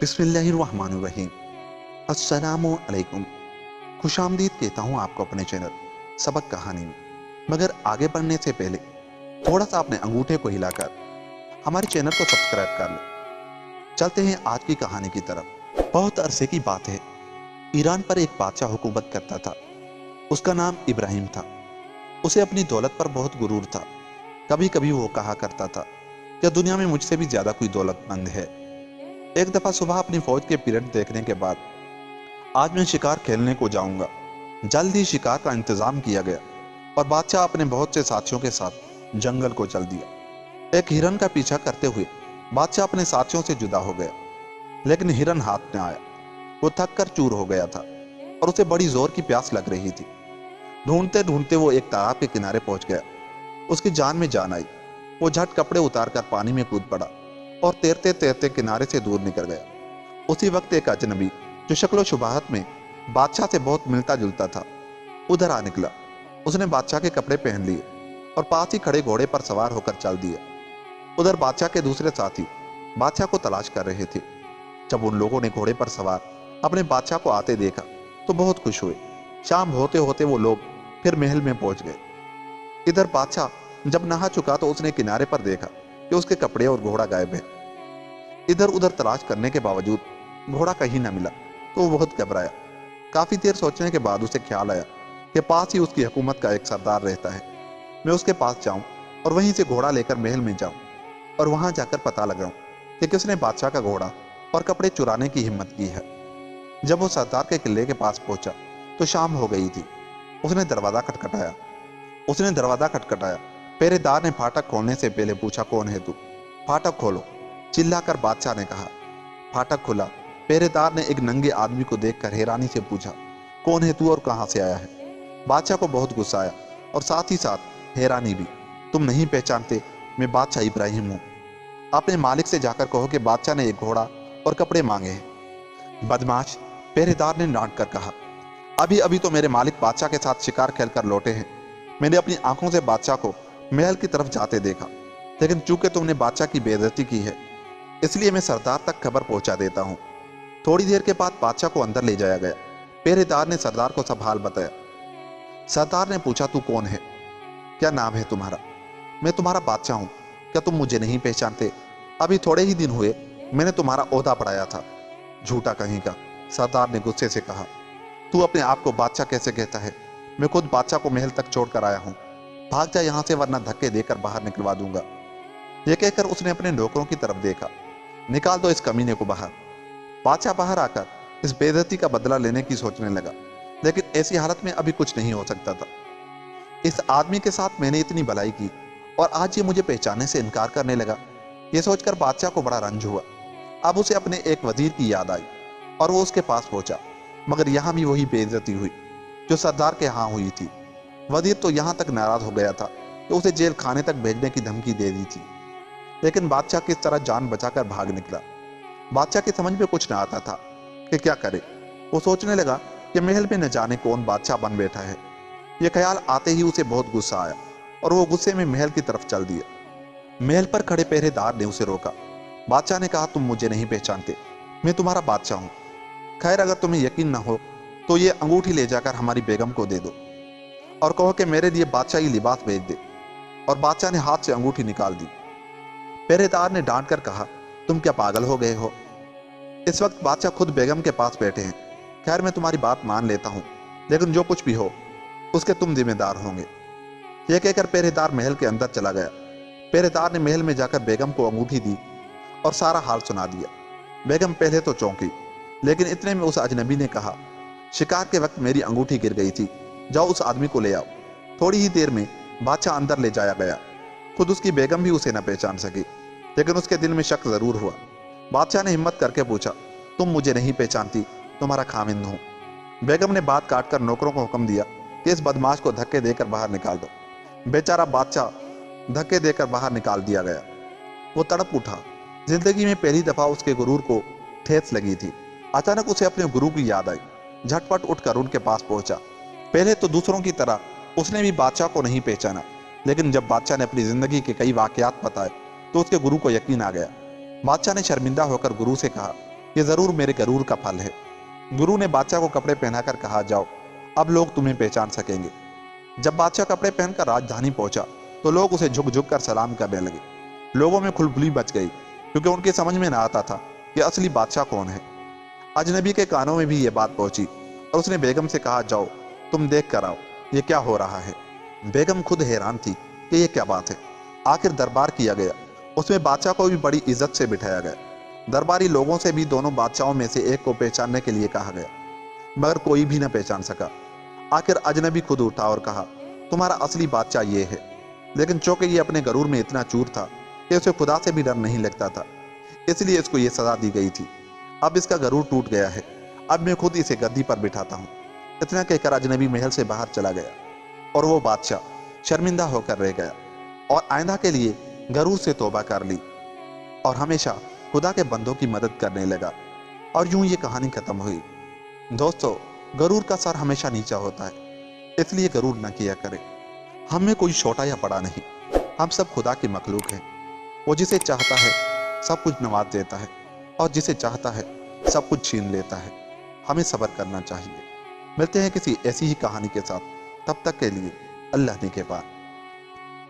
बिस्मिल्लाहिर्रहमानिर्रहीम। अस्सलामु अलैकुम। खुशामदीद कहता हूँ आपको अपने चैनल सबक कहानी में। मगर आगे बढ़ने से पहले थोड़ा सा अपने अंगूठे को हिलाकर हमारे चैनल को सब्सक्राइब कर लें। चलते हैं आज की कहानी की तरफ। बहुत अरसे की बात है, ईरान पर एक बादशाह हुकूमत करता था। उसका नाम इब्राहिम था। उसे अपनी दौलत पर बहुत गुरूर था। कभी कभी वो कहा करता था कि दुनिया में मुझसे भी ज्यादा कोई दौलतमंद है। एक दफा सुबह अपनी फौज के पीरियड देखने के बाद आज मैं शिकार खेलने को जाऊंगा। जल्द ही शिकार का इंतजाम किया गया और बादशाह अपने बहुत से साथियों के साथ जंगल को चल दिया। एक हिरन का पीछा करते हुए बादशाह अपने साथियों से जुदा हो गया, लेकिन हिरन हाथ में आया। वो थक कर चूर हो गया था और उसे बड़ी जोर की प्यास लग रही थी। ढूंढते ढूंढते वो एक तालाब के किनारे पहुंच गया। उसकी जान में जान आई। वो झट कपड़े उतारकर पानी में कूद पड़ा और तैरते तैरते किनारे से दूर निकल गया। उसी वक्त एक अजनबी जो शक्ल शुबाहत में बादशाह से बहुत मिलता जुलता था उधर आ निकला। उसने बादशाह के कपड़े पहन लिए और पास ही खड़े घोड़े पर सवार होकर चल दिया। उधर बादशाह के दूसरे साथी बादशाह को तलाश कर रहे थे। जब उन लोगों ने घोड़े पर सवार अपने बादशाह को आते देखा तो बहुत खुश हुए। शाम होते होते वो लोग फिर महल में पहुंच गए। इधर बादशाह जब नहा चुका तो उसने किनारे पर देखा कि उसके कपड़े और घोड़ा गायब है। इधर उधर तलाश करने के बावजूद घोड़ा कहीं न मिला तो वो बहुत घबराया। काफी देर सोचने के बाद उसे ख्याल आया कि पास ही उसकी हुकूमत का एक सरदार रहता है। मैं उसके पास जाऊं और वहीं से घोड़ा लेकर महल में जाऊं और वहां जाकर पता लगाऊं कि किसने बादशाह का घोड़ा और कपड़े चुराने की हिम्मत की है। जब वो सरदार के किले के पास पहुंचा तो शाम हो गई थी। उसने दरवाजा खटखटाया। पहरेदार ने फाटक खोलने से पहले पूछा, कौन है तू? फाटक खोलो, चिल्लाकर बादशाह ने कहा। फाटक खुला। पहरेदार ने एक नंगे आदमी को देखकर हैरानी से पूछा, कौन है तू और कहां से आया है? बादशाह को बहुत गुस्सा आया और साथ ही साथ हैरानी भी। तुम नहीं पहचानते? मैं बादशाह इब्राहिम हूँ। अपने मालिक से जाकर कहो कि बादशाह ने एक घोड़ा और कपड़े मांगे हैं। बदमाश, पहरेदार ने डांट कर कहा। अभी अभी तो मेरे मालिक बादशाह के साथ शिकार खेलकर लौटे हैं। मैंने अपनी आंखों से बादशाह को महल की तरफ जाते देखा, लेकिन चूंकि तुमने बादशाह की बेइज्जती की है इसलिए मैं सरदार तक खबर पहुंचा देता हूं। थोड़ी देर के बाद बादशाह को अंदर ले जाया गया। पहरेदार ने सरदार को सब हाल बताया। सरदार ने पूछा, तू कौन है? क्या नाम है तुम्हारा? मैं तुम्हारा बादशाह हूं। क्या तुम मुझे नहीं पहचानते? अभी थोड़े ही दिन हुए मैंने तुम्हारा ओहदा पढ़ाया था। झूठा कहीं का, सरदार ने गुस्से से कहा। तू अपने आप को बादशाह कैसे कहता है? मैं खुद बादशाह को महल तक छोड़कर आया हूँ। भाग जा यहाँ से वरना धक्के देकर बाहर निकलवा दूंगा। यह कहकर उसने अपने नौकरों की तरफ देखा। निकाल दो इस कमीने को बाहर। बादशाह बाहर आकर इस बेइज्जती का बदला लेने की सोचने लगा, लेकिन ऐसी हालत में अभी कुछ नहीं हो सकता था। इस आदमी के साथ मैंने इतनी भलाई की और आज ये मुझे पहचानने से इनकार करने लगा। यह सोचकर बादशाह को बड़ा रंज हुआ। अब उसे अपने एक वजीर की याद आई और वो उसके पास पहुंचा, मगर यहाँ भी वही बेइज्जती हुई जो सरदार के यहाँ हुई थी। वजीर तो यहाँ तक नाराज हो गया था कि उसे जेल खाने तक भेजने की धमकी दे दी थी, लेकिन बादशाह किस तरह जान बचाकर भाग निकला। बादशाह की समझ में कुछ न आता था कि क्या करे। वो सोचने लगा कि महल में न जाने कौन बादशाह बन बैठा है। यह ख्याल आते ही उसे बहुत गुस्सा आया और वो गुस्से में महल की तरफ चल दिया। महल पर खड़े पहरेदार ने उसे रोका। बादशाह ने कहा, तुम मुझे नहीं पहचानते, मैं तुम्हारा बादशाह हूँ। खैर, अगर तुम्हें यकीन न हो तो ये अंगूठी ले जाकर हमारी बेगम को दे दो और कहो कि मेरे लिए बादशाही लिबास भेज दे। और बादशाह ने हाथ से अंगूठी निकाल दी। पहरेदार ने डांट कर कहा, तुम क्या पागल हो गए हो? इस वक्त बादशाह खुद बेगम के पास बैठे हैं। खैर, मैं तुम्हारी बात मान लेता हूँ, लेकिन जो कुछ भी हो उसके तुम जिम्मेदार होंगे। यह कहकर पहरेदार महल के अंदर चला गया। पहरेदार ने महल में जाकर बेगम को अंगूठी दी और सारा हाल सुना दिया। बेगम पहले तो चौंकी, लेकिन इतने में उस अजनबी ने कहा, शिकार के वक्त मेरी अंगूठी गिर गई थी, जाओ उस आदमी को ले आओ। थोड़ी ही देर में बादशाह अंदर ले जाया गया। खुद उसकी बेगम भी उसे न पहचान सकी, लेकिन उसके दिल में शक जरूर हुआ। बादशाह ने हिम्मत करके पूछा, तुम मुझे नहीं पहचानती? तुम्हारा खामिंद हूं। बेगम ने बात काटकर नौकरों को हुक्म दिया कि इस बदमाश को धक्के देकर बाहर निकाल दो। बेचारा बादशाह धक्के देकर बाहर निकाल दिया गया। वो तड़प उठा। जिंदगी में पहली दफा उसके गुरूर को ठेस लगी थी। अचानक उसे अपने गुरु की याद आई। झटपट उठकर उनके पास पहुंचा। पहले तो दूसरों की तरह उसने भी बादशाह को नहीं पहचाना, लेकिन जब बादशाह ने अपनी जिंदगी के कई वाकयात बताए तो उसके गुरु को यकीन आ गया। बादशाह ने शर्मिंदा होकर गुरु से कहा, ये जरूर मेरे गरूर का फल है। गुरु ने बादशाह को कपड़े पहनाकर कहा, जाओ, अब लोग तुम्हें पहचान सकेंगे। जब बादशाह कपड़े पहनकर राजधानी पहुंचा तो लोग उसे झुक झुक कर सलाम करने लगे। लोगों में खुलबुली मच गई, क्योंकि उनके समझ में ना आता था कि असली बादशाह कौन है। अजनबी के कानों में भी ये बात पहुंची और उसने बेगम से कहा, जाओ, तुम देख कर आओ, ये क्या हो रहा है। बेगम खुद हैरान थी कि ये क्या बात है। आखिर दरबार किया गया, उसमें बादशाह को भी बड़ी इज्जत से बिठाया गया। दरबारी लोगों से भी दोनों बादशाहों में से एक को पहचानने के लिए कहा गया, मगर कोई भी न पहचान सका। आखिर अजनबी खुद उठा और कहा, तुम्हारा असली बादशाह ये है। लेकिन चूंकि ये अपने गरूर में इतना चूर था कि उसे खुदा से भी डर नहीं लगता था, इसलिए इसको ये सजा दी गई थी। अब इसका गरूर टूट गया है, अब मैं खुद इसे गद्दी पर बिठाता हूँ। इतना कहकर अजनबी महल से बाहर चला गया और वो बादशाह शर्मिंदा होकर रह गया और आइंदा के लिए गरूर से तौबा कर ली और हमेशा खुदा के बंदों की मदद करने लगा। और यूं ये कहानी खत्म हुई। दोस्तों, गरूर का सर हमेशा नीचा होता है, इसलिए गरूर न किया करें। हम में कोई छोटा या बड़ा नहीं, हम सब खुदा की मखलूक हैं। वो जिसे चाहता है सब कुछ नवाज देता है और जिसे चाहता है सब कुछ छीन लेता है। हमें सब्र करना चाहिए। मिलते हैं किसी ऐसी ही कहानी के साथ, तब तक के लिए अल्लाह ने के पास।